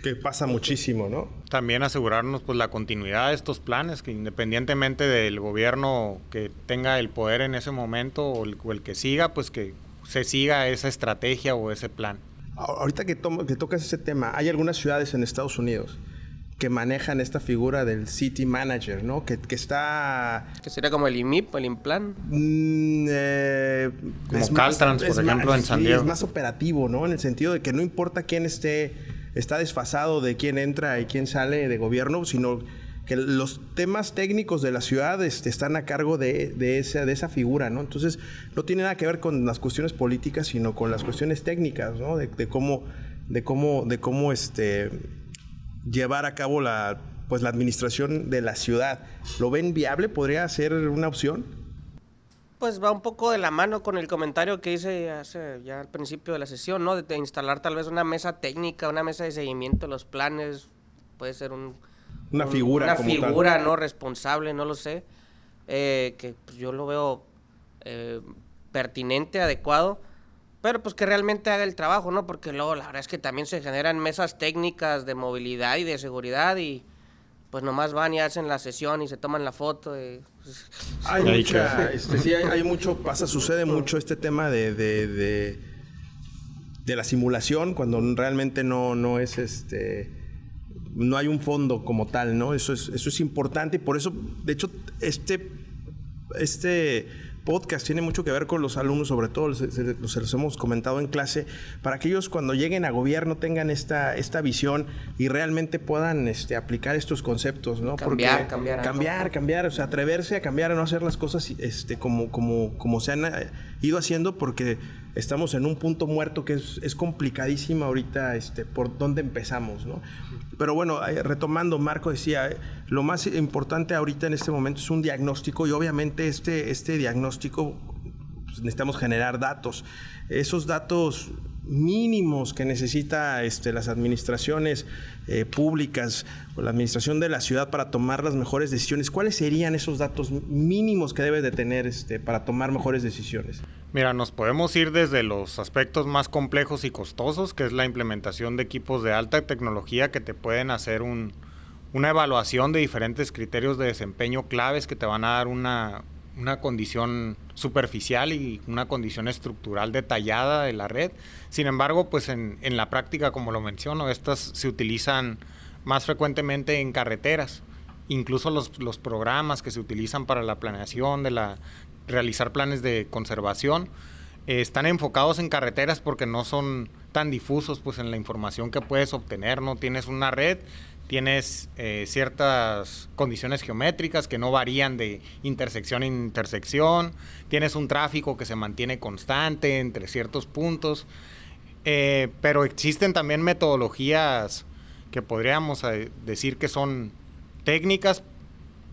Que pasa muchísimo, ¿no? También asegurarnos pues la continuidad de estos planes, que independientemente del gobierno que tenga el poder en ese momento o el que siga, pues que se siga esa estrategia o ese plan. Ahorita que tocas ese tema, hay algunas ciudades en Estados Unidos que manejan esta figura del city manager, ¿no? Que está... Que sería como el IMIP, el IMPLAN. Como Caltrans, por ejemplo, en San Diego. Es más operativo, ¿no? En el sentido de que no importa quién está desfasado de quién entra y quién sale de gobierno, sino que los temas técnicos de la ciudad están a cargo de esa figura, ¿no? Entonces, no tiene nada que ver con las cuestiones políticas, sino con las cuestiones técnicas, ¿no? De cómo llevar a cabo la administración de la ciudad. ¿Lo ven viable? ¿Podría ser una opción? Pues va un poco de la mano con el comentario que hice ya al principio de la sesión, ¿no? De instalar tal vez una mesa técnica, una mesa de seguimiento de los planes, puede ser una figura, ¿no? Responsable, no lo sé, que pues, yo lo veo pertinente, adecuado, pero pues que realmente haga el trabajo, ¿no? Porque luego la verdad es que también se generan mesas técnicas de movilidad y de seguridad y pues nomás van y hacen la sesión y se toman la foto. Hay mucho, sucede mucho este tema de la simulación cuando realmente no es no hay un fondo como tal, ¿no? Eso es importante y por eso, de hecho, este podcast tiene mucho que ver con los alumnos, sobre todo se los hemos comentado en clase, para que ellos cuando lleguen a gobierno tengan esta visión y realmente puedan aplicar estos conceptos, ¿no? Cambiar, o sea, atreverse a cambiar, a no hacer las cosas como se han ido haciendo, porque estamos en un punto muerto que es complicadísimo ahorita por dónde empezamos, ¿no? Pero bueno, retomando, Marco decía, lo más importante ahorita en este momento es un diagnóstico y obviamente este diagnóstico pues, necesitamos generar datos. Esos datos mínimos que necesita las administraciones públicas o la administración de la ciudad para tomar las mejores decisiones, ¿cuáles serían esos datos mínimos que debe de tener para tomar mejores decisiones? Mira, nos podemos ir desde los aspectos más complejos y costosos, que es la implementación de equipos de alta tecnología que te pueden hacer una evaluación de diferentes criterios de desempeño claves que te van a dar una condición superficial y una condición estructural detallada de la red. Sin embargo, pues en la práctica, como lo menciono, estas se utilizan más frecuentemente en carreteras. Incluso los programas que se utilizan para la planeación realizar planes de conservación están enfocados en carreteras porque no son tan difusos pues en la información que puedes obtener, ¿no? Tienes una red, tienes ciertas condiciones geométricas que no varían de intersección en intersección, tienes un tráfico que se mantiene constante entre ciertos puntos, pero existen también metodologías que podríamos decir que son técnicas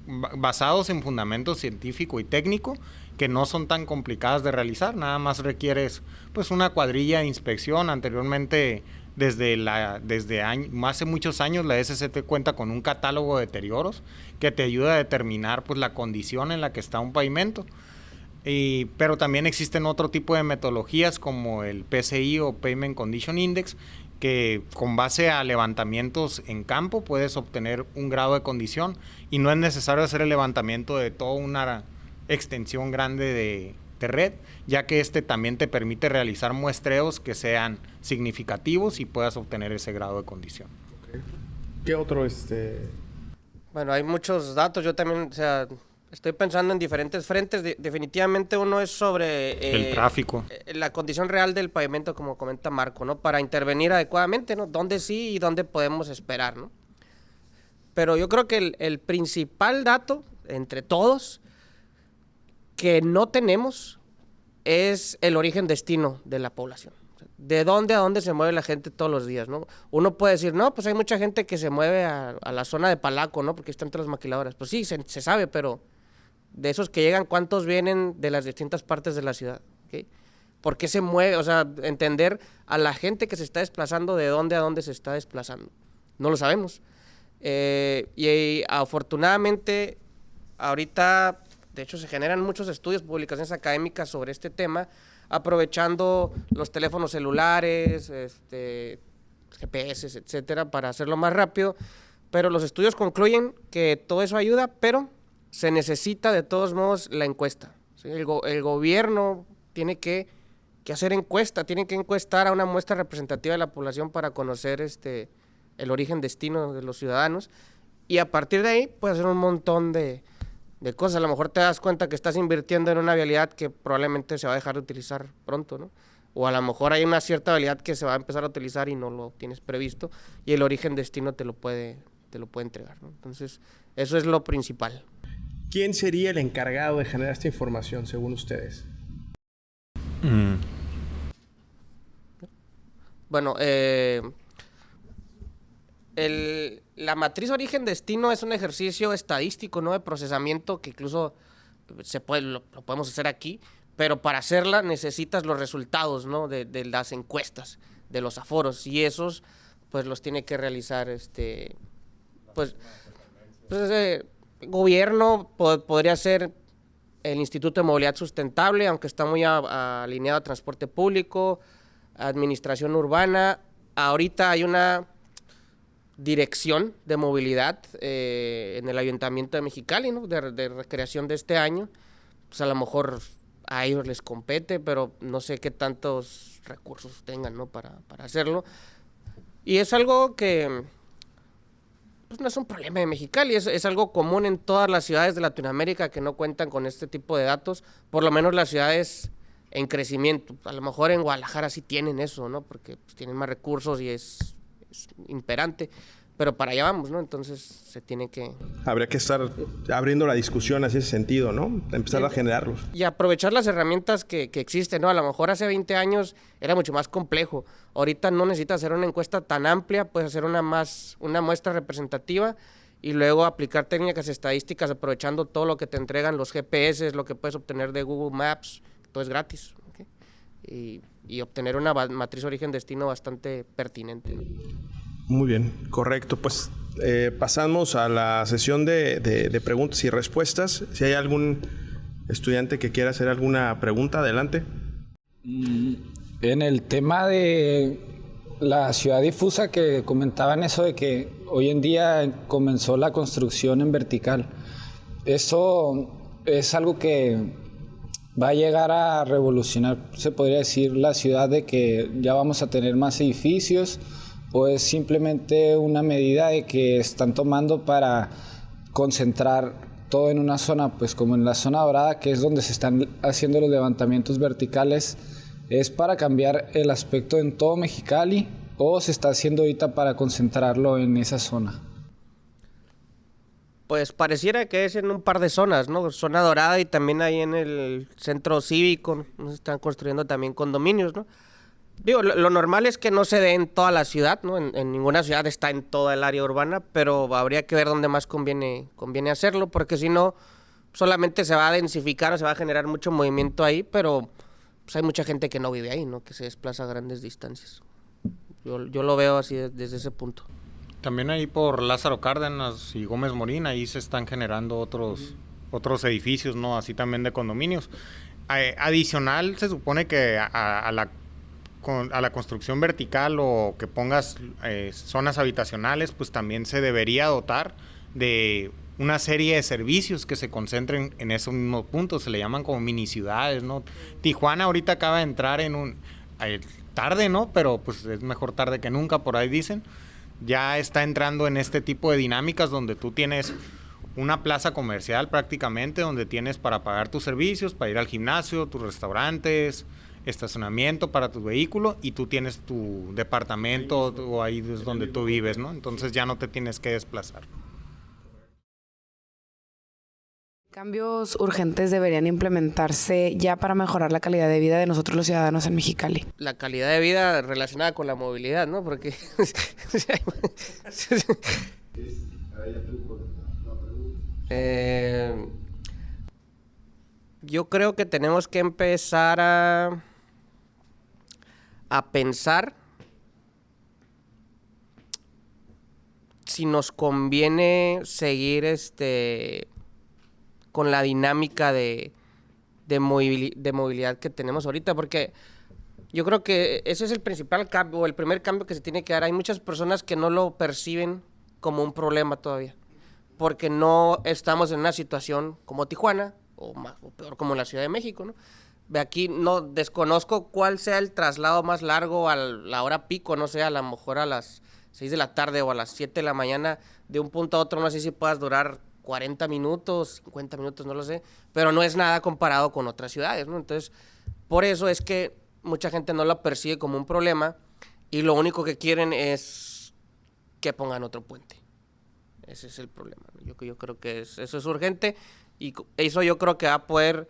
basados en fundamento científico y técnico que no son tan complicadas de realizar, nada más requieres pues una cuadrilla de inspección. Anteriormente, hace muchos años, la SCT cuenta con un catálogo de deterioros que te ayuda a determinar pues la condición en la que está un pavimento. Pero también existen otro tipo de metodologías como el PCI o Pavement Condition Index, que con base a levantamientos en campo puedes obtener un grado de condición y no es necesario hacer el levantamiento de toda una extensión grande de red, ya que también te permite realizar muestreos que sean significativos y puedas obtener ese grado de condición. Okay. ¿Qué otro Bueno, hay muchos datos, yo también, o sea, estoy pensando en diferentes frentes. Definitivamente uno es sobre el tráfico, la condición real del pavimento, como comenta Marco, ¿no? Para intervenir adecuadamente, ¿no? Dónde sí y dónde podemos esperar, ¿no? Pero yo creo que el principal dato entre todos que no tenemos es el origen-destino de la población. O ¿De dónde a dónde se mueve la gente todos los días, no? Uno puede decir, no, pues hay mucha gente que se mueve a la zona de Palaco, ¿no? Porque están todas las maquiladoras. Pues sí, se sabe, pero de esos que llegan, ¿cuántos vienen de las distintas partes de la ciudad? ¿Okay? ¿Por qué se mueve? O sea, entender a la gente que se está desplazando, de dónde a dónde se está desplazando. No lo sabemos. Y afortunadamente, ahorita, de hecho, se generan muchos estudios, publicaciones académicas sobre este tema, aprovechando los teléfonos celulares, GPS, etcétera, para hacerlo más rápido. Pero los estudios concluyen que todo eso ayuda, pero se necesita de todos modos la encuesta. ¿Sí? El gobierno tiene que hacer encuesta, tiene que encuestar a una muestra representativa de la población para conocer el origen destino de los ciudadanos, y a partir de ahí puedes hacer un montón de cosas. A lo mejor te das cuenta que estás invirtiendo en una vialidad que probablemente se va a dejar de utilizar pronto, ¿no? O a lo mejor hay una cierta vialidad que se va a empezar a utilizar y no lo tienes previsto, y el origen destino te lo puede entregar, ¿no? Entonces, eso es lo principal. ¿Quién sería el encargado de generar esta información, según ustedes? Bueno, la matriz origen-destino es un ejercicio estadístico, ¿no? De procesamiento que incluso lo podemos hacer aquí, pero para hacerla necesitas los resultados, ¿no? de las encuestas, de los aforos, y esos pues los tiene que realizar gobierno, podría ser el Instituto de Movilidad Sustentable, aunque está muy alineado a transporte público, administración urbana. Ahorita hay una dirección de movilidad en el Ayuntamiento de Mexicali, ¿no? de recreación de este año. Pues a lo mejor a ellos les compete, pero no sé qué tantos recursos tengan, ¿no? para hacerlo. Y es algo que pues no es un problema de Mexicali, es algo común en todas las ciudades de Latinoamérica que no cuentan con este tipo de datos, por lo menos las ciudades en crecimiento. A lo mejor en Guadalajara sí tienen eso, ¿no? Porque pues, tienen más recursos y es imperante, pero para allá vamos, ¿no? Entonces se tiene que... Habría que estar abriendo la discusión hacia ese sentido, ¿no? Empezar a generarlos. Y aprovechar las herramientas que existen, ¿no? A lo mejor hace 20 años era mucho más complejo. Ahorita no necesitas hacer una encuesta tan amplia, puedes hacer una muestra representativa y luego aplicar técnicas estadísticas aprovechando todo lo que te entregan los GPS, lo que puedes obtener de Google Maps, todo es gratis, ¿okay? Y obtener una matriz origen-destino bastante pertinente. Muy bien, correcto. Pues pasamos a la sesión de preguntas y respuestas. Si hay algún estudiante que quiera hacer alguna pregunta, adelante. En el tema de la ciudad difusa, que comentaban eso de que hoy en día comenzó la construcción en vertical, eso es algo que va a llegar a revolucionar, se podría decir, la ciudad, de que ya vamos a tener más edificios, o es simplemente una medida de que están tomando para concentrar todo en una zona, pues como en la zona dorada, que es donde se están haciendo los levantamientos verticales. ¿Es para cambiar el aspecto en todo Mexicali o se está haciendo ahorita para concentrarlo en esa zona? Pues pareciera que es en un par de zonas, ¿no? Zona dorada y también ahí en el centro cívico, ¿no? Se están construyendo también condominios, ¿no? Digo, lo normal es que no se dé en toda la ciudad, ¿no? En ninguna ciudad está en toda el área urbana, pero habría que ver dónde más conviene hacerlo, porque si no, solamente se va a densificar o se va a generar mucho movimiento ahí, pero pues hay mucha gente que no vive ahí, ¿no? Que se desplaza a grandes distancias. Yo lo veo así desde ese punto. También ahí por Lázaro Cárdenas y Gómez Morín, ahí se están generando otros edificios, ¿no? Así también de condominios. Adicional, se supone que a la construcción vertical o que pongas zonas habitacionales, pues también se debería dotar de una serie de servicios que se concentren en esos mismos puntos. Se le llaman como mini ciudades, ¿no? Tijuana ahorita acaba de entrar en tarde, ¿no? Pero pues es mejor tarde que nunca, por ahí dicen. Ya está entrando en este tipo de dinámicas donde tú tienes una plaza comercial prácticamente, donde tienes para pagar tus servicios, para ir al gimnasio, tus restaurantes, estacionamiento para tu vehículo, y tú tienes tu departamento o ahí es donde tú vives, ¿no? Entonces ya no te tienes que desplazar. ¿Cambios urgentes deberían implementarse ya para mejorar la calidad de vida de nosotros los ciudadanos en Mexicali? La calidad de vida relacionada con la movilidad, ¿no? Porque yo creo que tenemos que empezar a pensar si nos conviene seguir con la dinámica de movilidad que tenemos ahorita, porque yo creo que ese es el principal cambio, o el primer cambio que se tiene que dar. Hay muchas personas que no lo perciben como un problema todavía, porque no estamos en una situación como Tijuana, o peor como la Ciudad de México, ¿no? De aquí no desconozco cuál sea el traslado más largo a la hora pico, no sé, a lo mejor a las 6 de la tarde o a las 7 de la mañana, de un punto a otro, no sé si puedas durar 40 minutos, 50 minutos, no lo sé, pero no es nada comparado con otras ciudades, ¿no? Entonces, por eso es que mucha gente no lo percibe como un problema y lo único que quieren es que pongan otro puente. Ese es el problema, ¿no? Yo creo que eso es urgente y eso yo creo que va a poder,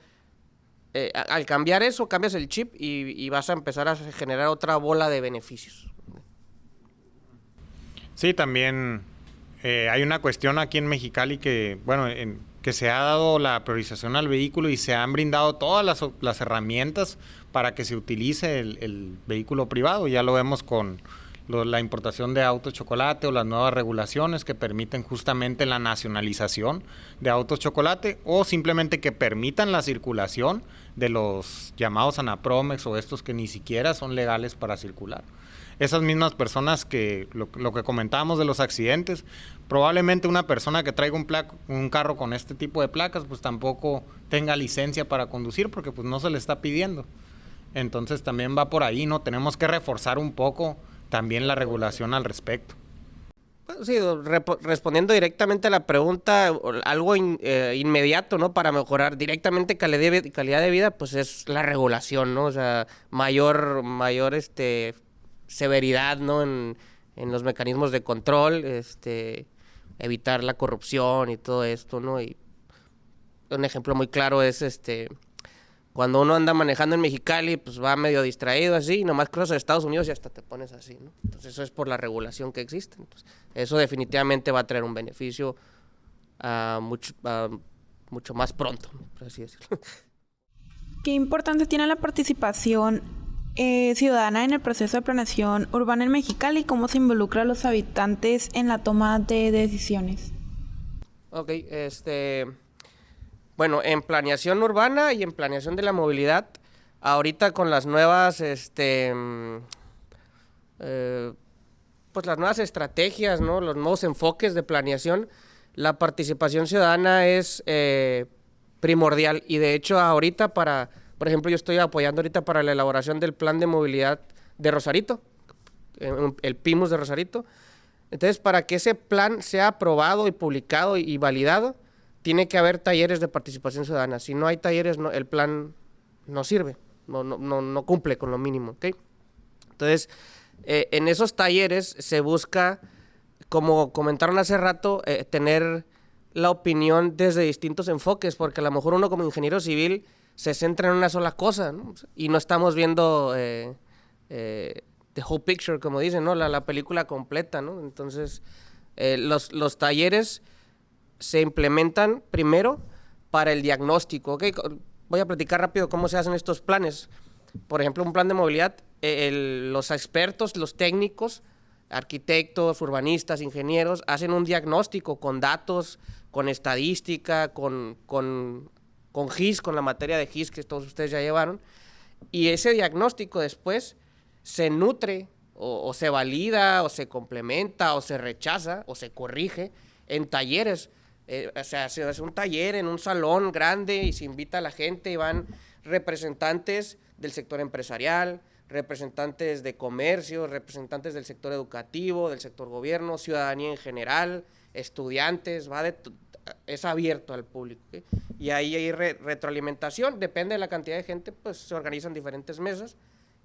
al cambiar eso, cambias el chip y vas a empezar a generar otra bola de beneficios. Sí, también hay una cuestión aquí en Mexicali que, bueno, que se ha dado la priorización al vehículo y se han brindado todas las herramientas para que se utilice el vehículo privado. Ya lo vemos con la importación de autos chocolate o las nuevas regulaciones que permiten justamente la nacionalización de autos chocolate o simplemente que permitan la circulación de los llamados Anapromex o estos que ni siquiera son legales para circular. Esas mismas personas que, lo que comentábamos de los accidentes, probablemente una persona que traiga un carro con este tipo de placas, pues tampoco tenga licencia para conducir porque pues no se le está pidiendo. Entonces también va por ahí, ¿no? Tenemos que reforzar un poco también la regulación al respecto. Sí, respondiendo directamente a la pregunta, algo inmediato, ¿no? Para mejorar directamente calidad de vida, pues es la regulación, ¿no? O sea, mayor severidad, ¿no? En los mecanismos de control, evitar la corrupción y todo esto, ¿no? Y un ejemplo muy claro es cuando uno anda manejando en Mexicali, pues va medio distraído así, y nomás cruzas a Estados Unidos y hasta te pones así, ¿no? Entonces eso es por la regulación que existe. Entonces, eso definitivamente va a traer un beneficio mucho más pronto, ¿no? Por así decirlo. ¿Qué importancia tiene la participación ciudadana en el proceso de planeación urbana en Mexicali y cómo se involucra a los habitantes en la toma de decisiones? Ok, bueno, en planeación urbana y en planeación de la movilidad, ahorita con las nuevas, pues las nuevas estrategias, ¿no? Los nuevos enfoques de planeación, la participación ciudadana es primordial y de hecho ahorita por ejemplo, yo estoy apoyando ahorita para la elaboración del plan de movilidad de Rosarito, el PIMUS de Rosarito. Entonces, para que ese plan sea aprobado y publicado y validado, tiene que haber talleres de participación ciudadana. Si no hay talleres, el plan no sirve, no cumple con lo mínimo, ¿ok? Entonces, en esos talleres se busca, como comentaron hace rato, tener la opinión desde distintos enfoques, porque a lo mejor uno como ingeniero civil se centra en una sola cosa, ¿no? Y no estamos viendo the whole picture, como dicen, ¿no? La película completa, ¿no? Entonces, los talleres se implementan primero para el diagnóstico, ¿ok? Voy a platicar rápido cómo se hacen estos planes. Por ejemplo, un plan de movilidad, los expertos, los técnicos, arquitectos, urbanistas, ingenieros, hacen un diagnóstico con datos, con estadística, con GIS, con la materia de GIS que todos ustedes ya llevaron, y ese diagnóstico después se nutre o se valida o se complementa o se rechaza o se corrige en talleres. O sea, se hace un taller en un salón grande y se invita a la gente y van representantes del sector empresarial, representantes de comercio, representantes del sector educativo, del sector gobierno, ciudadanía en general, estudiantes, es abierto al público, ¿okay? Y ahí hay retroalimentación, depende de la cantidad de gente, pues se organizan diferentes mesas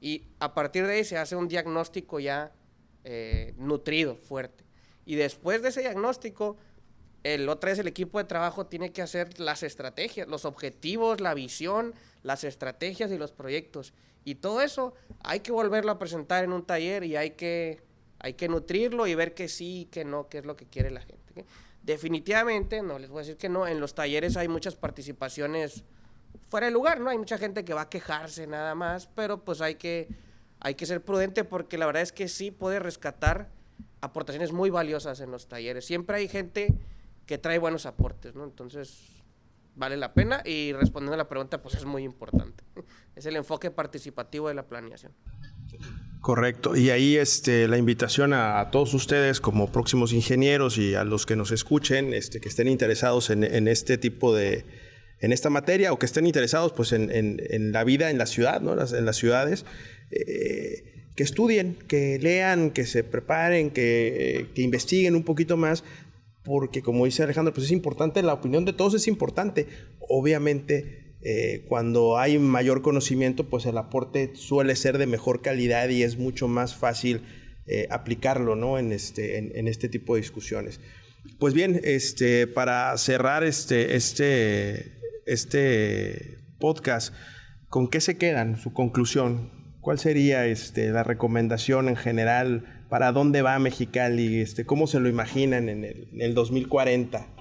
y a partir de ahí se hace un diagnóstico ya nutrido, fuerte. Y después de ese diagnóstico, otra vez el equipo de trabajo tiene que hacer las estrategias, los objetivos, la visión, las estrategias y los proyectos. Y todo eso hay que volverlo a presentar en un taller y hay que nutrirlo y ver que sí, que no, qué es lo que quiere la gente. ¿Okay? Definitivamente, no les voy a decir que no, en los talleres hay muchas participaciones fuera de lugar, ¿no? Hay mucha gente que va a quejarse nada más, pero pues hay que ser prudente porque la verdad es que sí puede rescatar aportaciones muy valiosas en los talleres. Siempre hay gente que trae buenos aportes, ¿no? Entonces, vale la pena y respondiendo a la pregunta, pues es muy importante. Es el enfoque participativo de la planeación. Correcto. Y ahí la invitación a todos ustedes como próximos ingenieros y a los que nos escuchen, que estén interesados en este tipo en esta materia o que estén interesados pues en la vida en la ciudad, ¿no? En las ciudades, que estudien, que lean, que se preparen, que investiguen un poquito más, porque como dice Alejandro, pues es importante, la opinión de todos es importante. Obviamente, cuando hay mayor conocimiento, pues el aporte suele ser de mejor calidad y es mucho más fácil aplicarlo, ¿no? en este tipo de discusiones. Pues bien, para cerrar este podcast, ¿con qué se quedan? Su conclusión. ¿Cuál sería la recomendación en general? ¿Para dónde va Mexicali? ¿Cómo se lo imaginan en el 2040?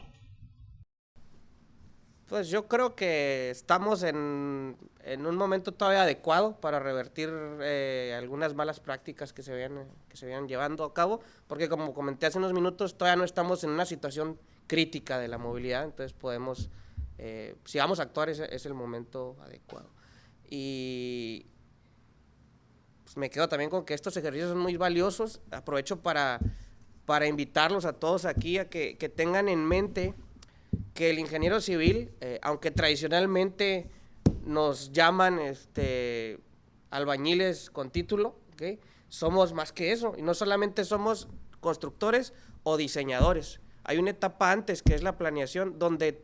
Pues yo creo que estamos en un momento todavía adecuado para revertir algunas malas prácticas que se venían llevando a cabo, porque como comenté hace unos minutos, todavía no estamos en una situación crítica de la movilidad, entonces podemos, si vamos a actuar, es el momento adecuado. Y pues me quedo también con que estos ejercicios son muy valiosos. Aprovecho para invitarlos a todos aquí a que tengan en mente que el ingeniero civil, aunque tradicionalmente nos llaman albañiles con título, ¿okay? Somos más que eso, y no solamente somos constructores o diseñadores. Hay una etapa antes que es la planeación, donde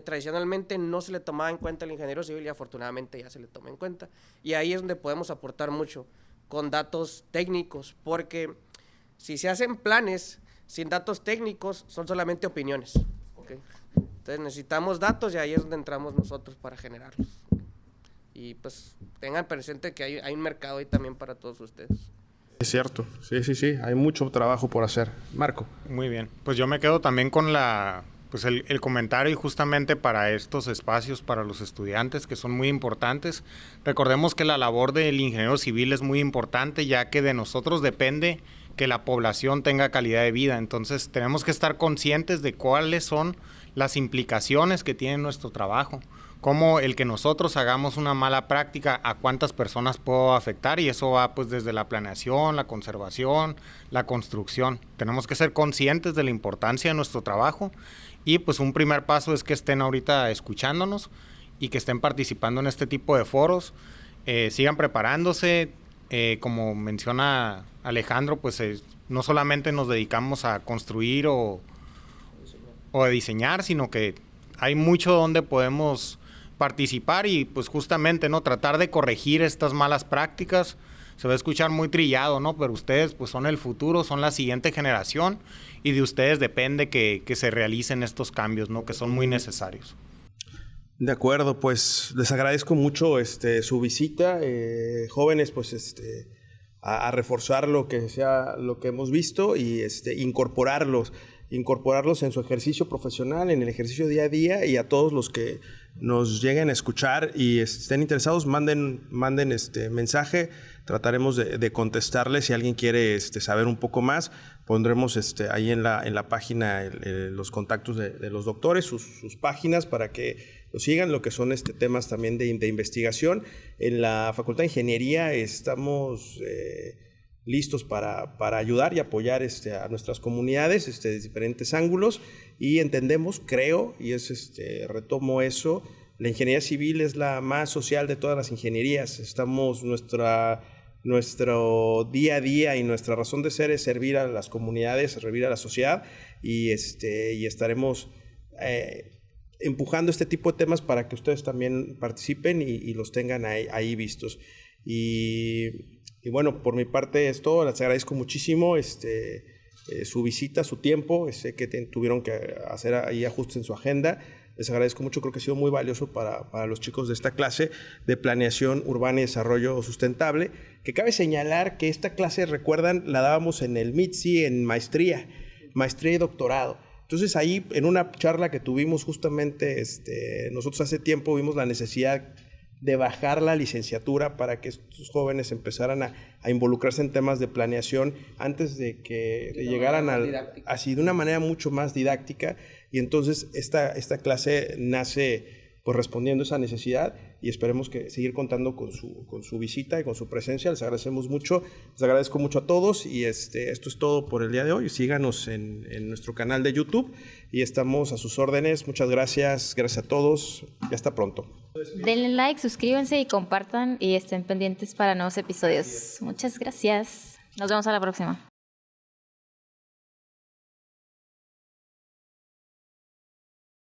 tradicionalmente no se le tomaba en cuenta el ingeniero civil y afortunadamente ya se le toma en cuenta. Y ahí es donde podemos aportar mucho con datos técnicos, porque si se hacen planes sin datos técnicos son solamente opiniones. ¿Okay? Entonces necesitamos datos y ahí es donde entramos nosotros para generarlos. Y pues tengan presente que hay un mercado ahí también para todos ustedes. Es cierto, sí, hay mucho trabajo por hacer. Marco. Muy bien, pues yo me quedo también con el comentario y justamente para estos espacios para los estudiantes que son muy importantes. Recordemos que la labor del ingeniero civil es muy importante, ya que de nosotros depende que la población tenga calidad de vida. Entonces tenemos que estar conscientes de cuáles son las implicaciones que tiene nuestro trabajo, como el que nosotros hagamos una mala práctica, a cuántas personas puede afectar, y eso va pues desde la planeación, la conservación, la construcción. Tenemos que ser conscientes de la importancia de nuestro trabajo y pues un primer paso es que estén ahorita escuchándonos y que estén participando en este tipo de foros, sigan preparándose, como menciona Alejandro, pues no solamente nos dedicamos a construir o a diseñar, sino que hay mucho donde podemos participar y pues justamente no tratar de corregir estas malas prácticas. Se va a escuchar muy trillado, ¿no? Pero ustedes pues son el futuro, son la siguiente generación y de ustedes depende que se realicen estos cambios, ¿no? Que son muy necesarios. De acuerdo, pues les agradezco mucho su visita, jóvenes, pues a reforzar lo que hemos visto y incorporarlos en su ejercicio profesional, en el ejercicio día a día, y a todos los que nos lleguen a escuchar y estén interesados, manden mensaje. Trataremos de contestarles. Si alguien quiere saber un poco más, pondremos ahí en la página los contactos de los doctores, sus páginas para que lo sigan, lo que son temas también de investigación. En la Facultad de Ingeniería estamos listos para ayudar y apoyar a nuestras comunidades desde diferentes ángulos, y entendemos, creo, y retomo eso, la ingeniería civil es la más social de todas las ingenierías. Nuestro día a día y nuestra razón de ser es servir a las comunidades, servir a la sociedad, y estaremos empujando este tipo de temas para que ustedes también participen y los tengan ahí vistos. Y bueno, por mi parte es todo. Les agradezco muchísimo su visita, su tiempo. Sé que tuvieron que hacer ahí ajustes en su agenda. Les agradezco mucho, creo que ha sido muy valioso para los chicos de esta clase de planeación urbana y desarrollo sustentable, que cabe señalar que esta clase, recuerdan, la dábamos en el MITSI en maestría y doctorado. Entonces ahí en una charla que tuvimos justamente, nosotros hace tiempo vimos la necesidad de bajar la licenciatura para que estos jóvenes empezaran a involucrarse en temas de planeación antes de que llegaran así de una manera mucho más didáctica. Y entonces esta clase nace pues respondiendo a esa necesidad y esperemos que seguir contando con su visita y con su presencia. Les agradecemos mucho, les agradezco mucho a todos y esto es todo por el día de hoy. Síganos en nuestro canal de YouTube y estamos a sus órdenes. Muchas gracias a todos y hasta pronto. Denle like, suscríbanse y compartan y estén pendientes para nuevos episodios. Muchas gracias. Nos vemos a la próxima.